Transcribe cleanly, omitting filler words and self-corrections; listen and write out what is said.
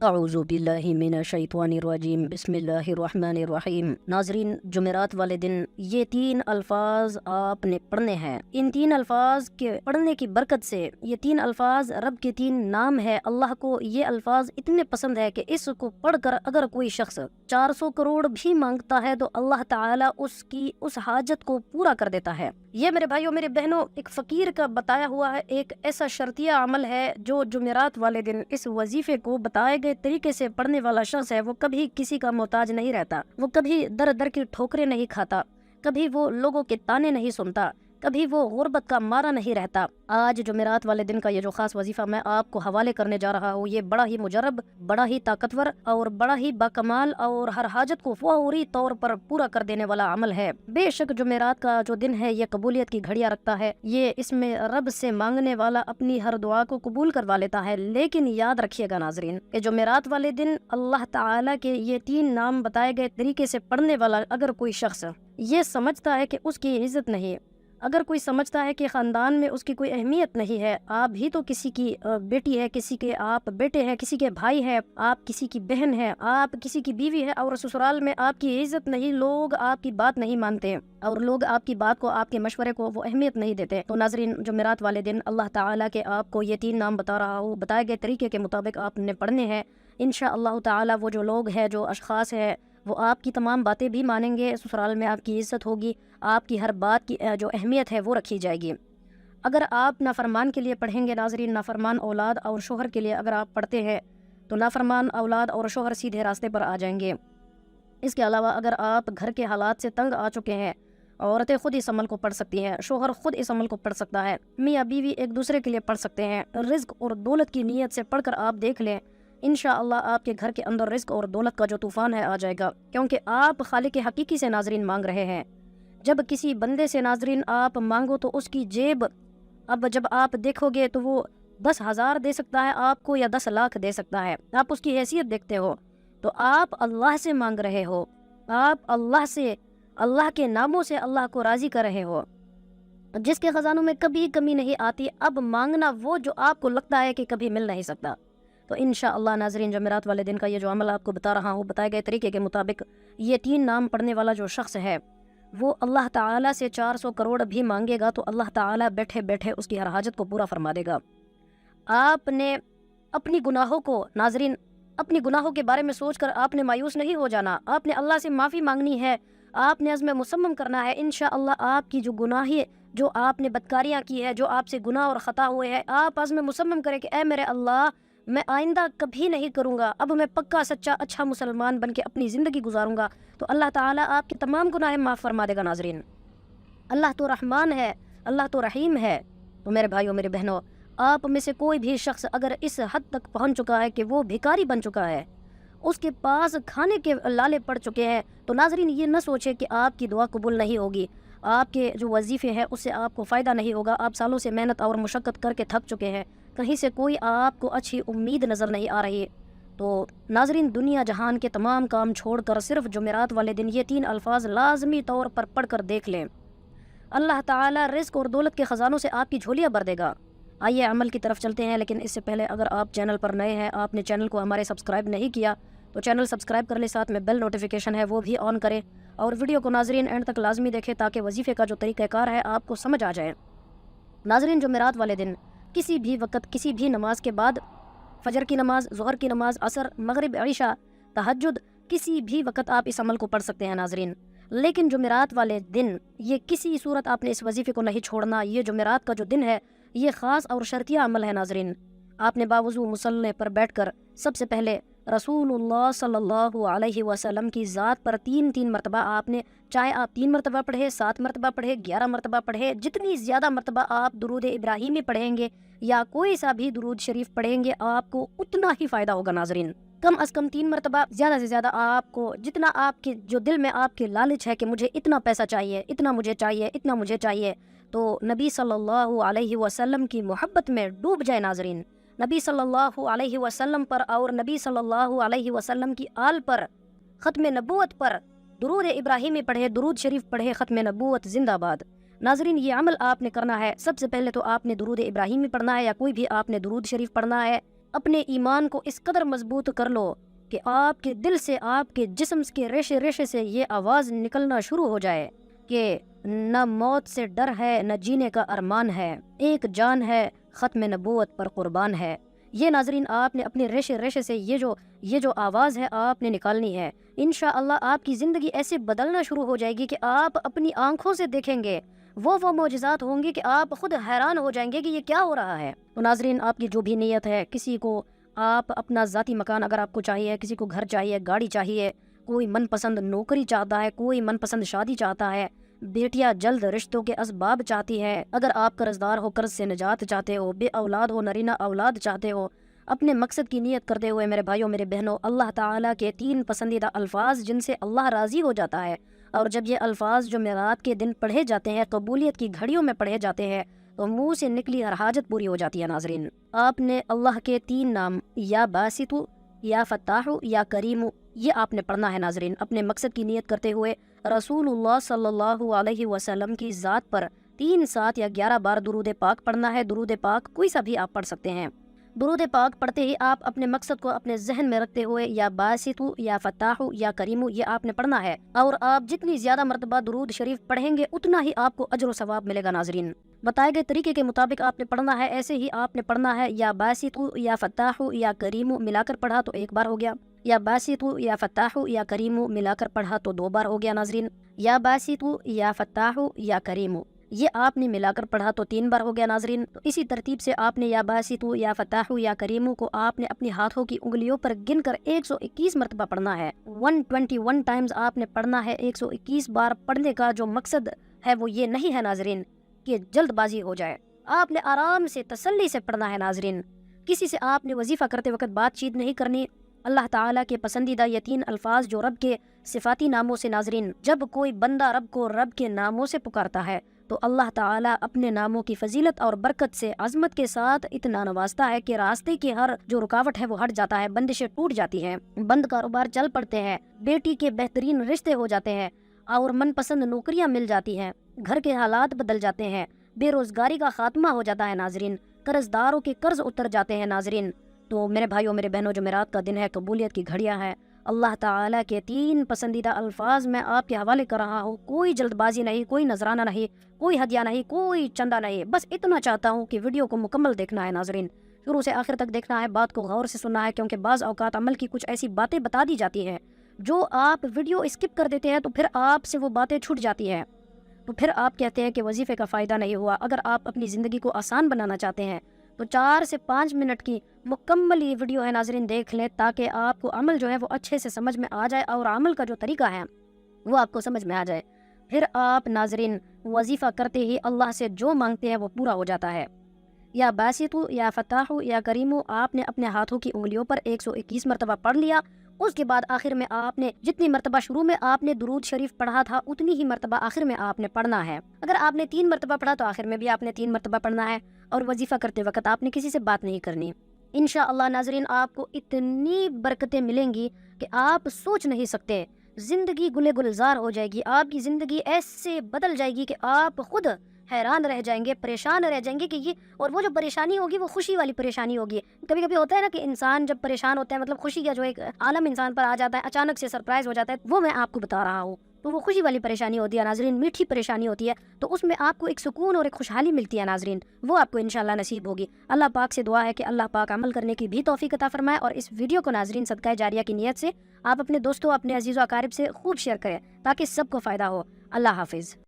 اعوذ باللہ من الشیطان الرجیم بسم اللہ الرحمن الرحیم۔ ناظرین، جمعرات والے دن یہ 3 الفاظ آپ نے پڑھنے ہیں۔ ان 3 الفاظ کے پڑھنے کی برکت سے، یہ 3 الفاظ رب کے 3 نام ہے۔ اللہ کو یہ الفاظ اتنے پسند ہے کہ اس کو پڑھ کر اگر کوئی شخص 400 کروڑ بھی مانگتا ہے تو اللہ تعالیٰ اس کی اس حاجت کو پورا کر دیتا ہے۔ یہ میرے بھائیوں میرے بہنوں، ایک فقیر کا بتایا ہوا ہے، ایک ایسا شرطیہ عمل ہے جو جمعرات والے دن اس وظیفے کو بتائے گئے طریقے سے پڑھنے والا شخص ہے، وہ کبھی کسی کا محتاج نہیں رہتا، وہ کبھی در در کی ٹھوکریں نہیں کھاتا، کبھی وہ لوگوں کے تانے نہیں سنتا، کبھی وہ غربت کا مارا نہیں رہتا۔ آج جمعرات والے دن کا یہ جو خاص وظیفہ میں آپ کو حوالے کرنے جا رہا ہوں، یہ بڑا ہی مجرب، بڑا ہی طاقتور اور بڑا ہی باکمال اور ہر حاجت کو فوری طور پر پورا کر دینے والا عمل ہے۔ بے شک جمعرات کا جو دن ہے یہ قبولیت کی گھڑیاں رکھتا ہے، یہ اس میں رب سے مانگنے والا اپنی ہر دعا کو قبول کروا لیتا ہے۔ لیکن یاد رکھیے گا ناظرین کہ جمعرات والے دن اللہ تعالیٰ کے یہ 3 نام بتائے گئے طریقے سے پڑھنے والا اگر کوئی شخص یہ سمجھتا ہے کہ اس کی عزت نہیں، اگر کوئی سمجھتا ہے کہ خاندان میں اس کی کوئی اہمیت نہیں ہے، آپ بھی تو کسی کی بیٹی ہے، کسی کے آپ بیٹے ہیں، کسی کے بھائی ہے، آپ کسی کی بہن ہے، آپ کسی کی بیوی ہے، اور سسرال میں آپ کی عزت نہیں، لوگ آپ کی بات نہیں مانتے اور لوگ آپ کی بات کو، آپ کے مشورے کو وہ اہمیت نہیں دیتے۔ تو ناظرین، جمعرات والے دن اللہ تعالیٰ کے آپ کو یہ 3 نام بتا رہا ہوں، بتائے گئے طریقے کے مطابق آپ نے پڑھنے ہیں۔ انشاءاللہ تعالیٰ وہ جو لوگ ہیں، جو اشخاص ہیں، وہ آپ کی تمام باتیں بھی مانیں گے، سسرال میں آپ کی عزت ہوگی، آپ کی ہر بات کی جو اہمیت ہے وہ رکھی جائے گی۔ اگر آپ نافرمان کے لیے پڑھیں گے ناظرین، نافرمان اولاد اور شوہر کے لیے اگر آپ پڑھتے ہیں تو نافرمان اولاد اور شوہر سیدھے راستے پر آ جائیں گے۔ اس کے علاوہ اگر آپ گھر کے حالات سے تنگ آ چکے ہیں، عورتیں خود اس عمل کو پڑھ سکتی ہیں، شوہر خود اس عمل کو پڑھ سکتا ہے، میاں بیوی ایک دوسرے کے لیے پڑھ سکتے ہیں۔ رزق اور دولت کی نیت سے پڑھ کر آپ دیکھ لیں، انشاءاللہ آپ کے گھر کے اندر رزق اور دولت کا جو طوفان ہے آ جائے گا، کیونکہ آپ خالق حقیقی سے ناظرین مانگ رہے ہیں۔ جب کسی بندے سے ناظرین آپ مانگو تو اس کی جیب، اب جب آپ دیکھو گے تو وہ 10,000 دے سکتا ہے آپ کو یا 10 لاکھ دے سکتا ہے، آپ اس کی حیثیت دیکھتے ہو، تو آپ اللہ سے مانگ رہے ہو، آپ اللہ سے، اللہ کے ناموں سے اللہ کو راضی کر رہے ہو، جس کے خزانوں میں کبھی کمی نہیں آتی۔ اب مانگنا وہ جو آپ کو لگتا ہے کہ کبھی مل نہیں سکتا۔ تو انشاءاللہ ناظرین، جمعرات والے دن کا یہ جو عمل آپ کو بتا رہا ہوں، بتائے گئے طریقے کے مطابق یہ 3 نام پڑھنے والا جو شخص ہے وہ اللہ تعالیٰ سے 400 کروڑ بھی مانگے گا تو اللہ تعالیٰ بیٹھے بیٹھے اس کی ہر حاجت کو پورا فرما دے گا۔ آپ نے اپنی گناہوں کو ناظرین، اپنی گناہوں کے بارے میں سوچ کر آپ نے مایوس نہیں ہو جانا، آپ نے اللہ سے معافی مانگنی ہے، آپ نے عزم مصمم کرنا ہے۔ انشاءاللہ آپ کی جو گناہیں، جو آپ نے بدکاریاں کی ہے، جو آپ سے گناہ اور خطا ہوئے ہیں، آپ عزم مصمم کریں کہ اے میرے اللہ، میں آئندہ کبھی نہیں کروں گا، اب میں پکا سچا اچھا مسلمان بن کے اپنی زندگی گزاروں گا، تو اللہ تعالیٰ آپ کے تمام گناہ معاف فرما دے گا۔ ناظرین، اللہ تو رحمان ہے، اللہ تو رحیم ہے۔ تو میرے بھائیوں میرے بہنوں، آپ میں سے کوئی بھی شخص اگر اس حد تک پہنچ چکا ہے کہ وہ بھکاری بن چکا ہے، اس کے پاس کھانے کے لالے پڑ چکے ہیں، تو ناظرین یہ نہ سوچے کہ آپ کی دعا قبول نہیں ہوگی، آپ کے جو وظیفے ہیں اس سے آپ کو فائدہ نہیں ہوگا، آپ سالوں سے محنت اور مشقت کر کے تھک چکے ہیں، کہیں سے کوئی آپ کو اچھی امید نظر نہیں آ رہی۔ تو ناظرین، دنیا جہان کے تمام کام چھوڑ کر صرف جمعرات والے دن یہ 3 الفاظ لازمی طور پر پڑھ کر دیکھ لیں، اللہ تعالیٰ رزق اور دولت کے خزانوں سے آپ کی جھولیاں بھر دے گا۔ آئیے عمل کی طرف چلتے ہیں، لیکن اس سے پہلے اگر آپ چینل پر نئے ہیں، آپ نے چینل کو ہمارے سبسکرائب نہیں کیا تو چینل سبسکرائب کر لیں، ساتھ میں بیل نوٹیفیکیشن ہے وہ بھی آن کریں، اور ویڈیو کو ناظرین اینڈ تک لازمی دیکھیں تاکہ وظیفے کا جو طریقہ کار ہے آپ کو سمجھ آ جائے۔ ناظرین، جمعرات والے دن کسی بھی وقت، کسی بھی نماز کے بعد، فجر کی نماز، ظہر کی نماز، عصر، مغرب، عشاء، تہجد، کسی بھی وقت آپ اس عمل کو پڑھ سکتے ہیں ناظرین۔ لیکن جمعرات والے دن یہ کسی صورت آپ نے اس وظیفے کو نہیں چھوڑنا۔ یہ جمعرات کا جو دن ہے یہ خاص اور شرطیہ عمل ہے ناظرین۔ آپ نے باوضو مصلی پر بیٹھ کر سب سے پہلے رسول اللہ صلی اللہ علیہ وسلم کی ذات پر 3 مرتبہ آپ نے، چاہے آپ 3 مرتبہ پڑھے، 7 مرتبہ پڑھے، 11 مرتبہ پڑھے، جتنی زیادہ مرتبہ آپ درود ابراہیمی پڑھیں گے یا کوئی سا بھی درود شریف پڑھیں گے آپ کو اتنا ہی فائدہ ہوگا ناظرین۔ کم از کم 3 مرتبہ، زیادہ سے زیادہ آپ کو جتنا آپ کے جو دل میں آپ کے لالچ ہے کہ مجھے اتنا پیسہ چاہیے، اتنا مجھے چاہیے، اتنا مجھے چاہیے، تو نبی صلی اللہ علیہ وسلم کی محبت میں ڈوب جائے ناظرین۔ نبی صلی اللہ علیہ وسلم پر اور نبی صلی اللہ علیہ وسلم کی آل پر، ختم نبوت پر درود ابراہیمی پڑھے، درود شریف پڑھے، ختم نبوت زندہ باد۔ ناظرین، یہ عمل آپ نے کرنا ہے۔ سب سے پہلے تو آپ نے درود ابراہیمی پڑھنا ہے یا کوئی بھی آپ نے درود شریف پڑھنا ہے۔ اپنے ایمان کو اس قدر مضبوط کر لو کہ آپ کے دل سے، آپ کے جسم کے ریشے ریشے سے یہ آواز نکلنا شروع ہو جائے کہ نہ موت سے ڈر ہے، نہ جینے کا ارمان ہے، ایک جان ہے ختم نبوت پر قربان ہے۔ یہ ناظرین آپ نے اپنے ریشے ریشے سے یہ جو آواز ہے آپ نے نکالنی ہے۔ انشاءاللہ آپ کی زندگی ایسے بدلنا شروع ہو جائے گی کہ آپ اپنی آنکھوں سے دیکھیں گے وہ معجزات ہوں گے کہ آپ خود حیران ہو جائیں گے کہ یہ کیا ہو رہا ہے۔ تو ناظرین آپ کی جو بھی نیت ہے، کسی کو آپ اپنا ذاتی مکان اگر آپ کو چاہیے، کسی کو گھر چاہیے، گاڑی چاہیے، کوئی من پسند نوکری چاہتا ہے، کوئی من پسند شادی چاہتا ہے، بیٹیاں جلد رشتوں کے اسباب چاہتی ہے، اگر آپ قرض دار ہو، قرض سے نجات چاہتے ہو، بے اولاد ہو، نرینہ اولاد چاہتے ہو، اپنے مقصد کی نیت کرتے ہوئے میرے بھائیوں میرے بہنوں، اللہ تعالیٰ کے 3 پسندیدہ الفاظ جن سے اللہ راضی ہو جاتا ہے، اور جب یہ الفاظ جمعرات کے دن پڑھے جاتے ہیں، قبولیت کی گھڑیوں میں پڑھے جاتے ہیں، تو منہ سے نکلی ہر حاجت پوری ہو جاتی ہے۔ ناظرین آپ نے اللہ کے 3 نام یا باسطو، یا فتاح، یا کریم، یہ آپ نے پڑھنا ہے۔ ناظرین اپنے مقصد کی نیت کرتے ہوئے رسول اللہ صلی اللہ علیہ وسلم کی ذات پر 3، 7 یا 11 بار درود پاک پڑھنا ہے۔ درود پاک کوئی سا بھی آپ پڑھ سکتے ہیں۔ درود پاک پڑھتے ہی آپ اپنے مقصد کو اپنے ذہن میں رکھتے ہوئے یا باسطو، یا فتاح، یا کریم، یہ آپ نے پڑھنا ہے، اور آپ جتنی زیادہ مرتبہ درود شریف پڑھیں گے اتنا ہی آپ کو اجر و ثواب ملے گا۔ ناظرین بتائے گئے طریقے کے مطابق آپ نے پڑھنا ہے، ایسے ہی آپ نے پڑھنا ہے۔ یا باسطو، یا فتاح، یا کریم ملا کر پڑھا تو 1 بار ہو گیا، یا باسطو، یا فتاح، یا کریم ملا کر پڑھا تو 2 بار ہو گیا۔ ناظرین یا باسطو، یا فتاح، یا کریم یہ آپ نے ملا کر پڑھا تو 3 بار ہو گیا۔ ناظرین تو اسی ترتیب سے آپ نے یا باسطو، یا فتاح، یا کریم کو آپ نے اپنی ہاتھوں کی انگلیوں پر گن کر 121 مرتبہ پڑھنا ہے۔ 121 ٹائمز آپ نے پڑھنا ہے۔ 121 بار پڑھنے کا جو مقصد ہے وہ یہ نہیں ہے ناظرین کہ جلد بازی ہو جائے، آپ نے آرام سے تسلی سے پڑھنا ہے۔ ناظرین کسی سے آپ نے وظیفہ کرتے وقت بات چیت نہیں کرنی۔ اللہ تعالیٰ کے پسندیدہ یہ 3 الفاظ جو رب کے صفاتی ناموں سے، ناظرین جب کوئی بندہ رب کو رب کے ناموں سے پکارتا ہے تو اللہ تعالیٰ اپنے ناموں کی فضیلت اور برکت سے عظمت کے ساتھ اتنا نوازتا ہے کہ راستے کی ہر جو رکاوٹ ہے وہ ہٹ جاتا ہے، بندشیں ٹوٹ جاتی ہیں، بند کاروبار چل پڑتے ہیں، بیٹی کے بہترین رشتے ہو جاتے ہیں، اور من پسند نوکریاں مل جاتی ہیں، گھر کے حالات بدل جاتے ہیں، بے روزگاری کا خاتمہ ہو جاتا ہے۔ ناظرین قرض داروں کے قرض اتر جاتے ہیں۔ ناظرین تو میرے بھائیوں میرے بہنوں جمعرات کا دن ہے، قبولیت کی گھڑیاں ہیں۔ اللہ تعالیٰ کے 3 پسندیدہ الفاظ میں آپ کے حوالے کر رہا ہوں، کوئی جلد بازی نہیں، کوئی نذرانہ نہیں، کوئی ہدیہ نہیں، کوئی چندہ نہیں، بس اتنا چاہتا ہوں کہ ویڈیو کو مکمل دیکھنا ہے۔ ناظرین شروع سے آخر تک دیکھنا ہے، بات کو غور سے سننا ہے، کیونکہ بعض اوقات عمل کی کچھ ایسی باتیں بتا دی جاتی ہیں جو آپ ویڈیو اسکپ کر دیتے ہیں تو پھر آپ سے وہ باتیں چھوٹ جاتی ہیں، تو پھر آپ کہتے ہیں کہ وظیفے کا فائدہ نہیں ہوا۔ اگر آپ اپنی زندگی کو آسان بنانا چاہتے ہیں تو 4 سے 5 منٹ کی مکمل یہ ویڈیو ہے ناظرین دیکھ لیں، تاکہ آپ کو عمل جو ہے وہ اچھے سے سمجھ میں آ جائے، اور عمل کا جو طریقہ ہے وہ آپ کو سمجھ میں آ جائے۔ پھر آپ ناظرین وظیفہ کرتے ہی اللہ سے جو مانگتے ہیں وہ پورا ہو جاتا ہے۔ یا باسطو، یا فتاح، یا کریم آپ نے اپنے ہاتھوں کی انگلیوں پر 121 مرتبہ پڑھ لیا۔ اس کے بعد آخر میں آپ نے جتنی مرتبہ شروع میں آپ نے درود شریف پڑھا تھا اتنی ہی مرتبہ آخر میں آپ نے پڑھنا ہے۔ اگر آپ نے 3 مرتبہ پڑھا تو آخر میں بھی آپ نے 3 مرتبہ پڑھنا ہے، اور وظیفہ کرتے وقت آپ نے کسی سے بات نہیں کرنی۔ انشاءاللہ ناظرین آپ کو اتنی برکتیں ملیں گی کہ آپ سوچ نہیں سکتے، زندگی گلے گلزار ہو جائے گی، آپ کی زندگی ایسے بدل جائے گی کہ آپ خود حیران رہ جائیں گے، پریشان رہ جائیں گے کہ یہ، اور وہ جو پریشانی ہوگی وہ خوشی والی پریشانی ہوگی۔ کبھی کبھی ہوتا ہے نا کہ انسان جب پریشان ہوتا ہے، مطلب خوشی کا جو ایک عالم انسان پر آ جاتا ہے، اچانک سے سرپرائز ہو جاتا ہے، وہ میں آپ کو بتا رہا ہوں، تو وہ خوشی والی پریشانی ہوتی ہے ناظرین، میٹھی پریشانی ہوتی ہے، تو اس میں آپ کو ایک سکون اور ایک خوشحالی ملتی ہے ناظرین، وہ آپ کو انشاءاللہ نصیب ہوگی۔ اللہ پاک سے دعا ہے کہ اللہ پاک عمل کرنے کی بھی توفیق عطا فرمائے، اور اس ویڈیو کو ناظرین صدقہ جاریہ کی نیت سے آپ اپنے دوستوں، اپنے عزیز و اقارب سے خوب شیئر کریں تاکہ سب کو فائدہ ہو۔ اللہ حافظ۔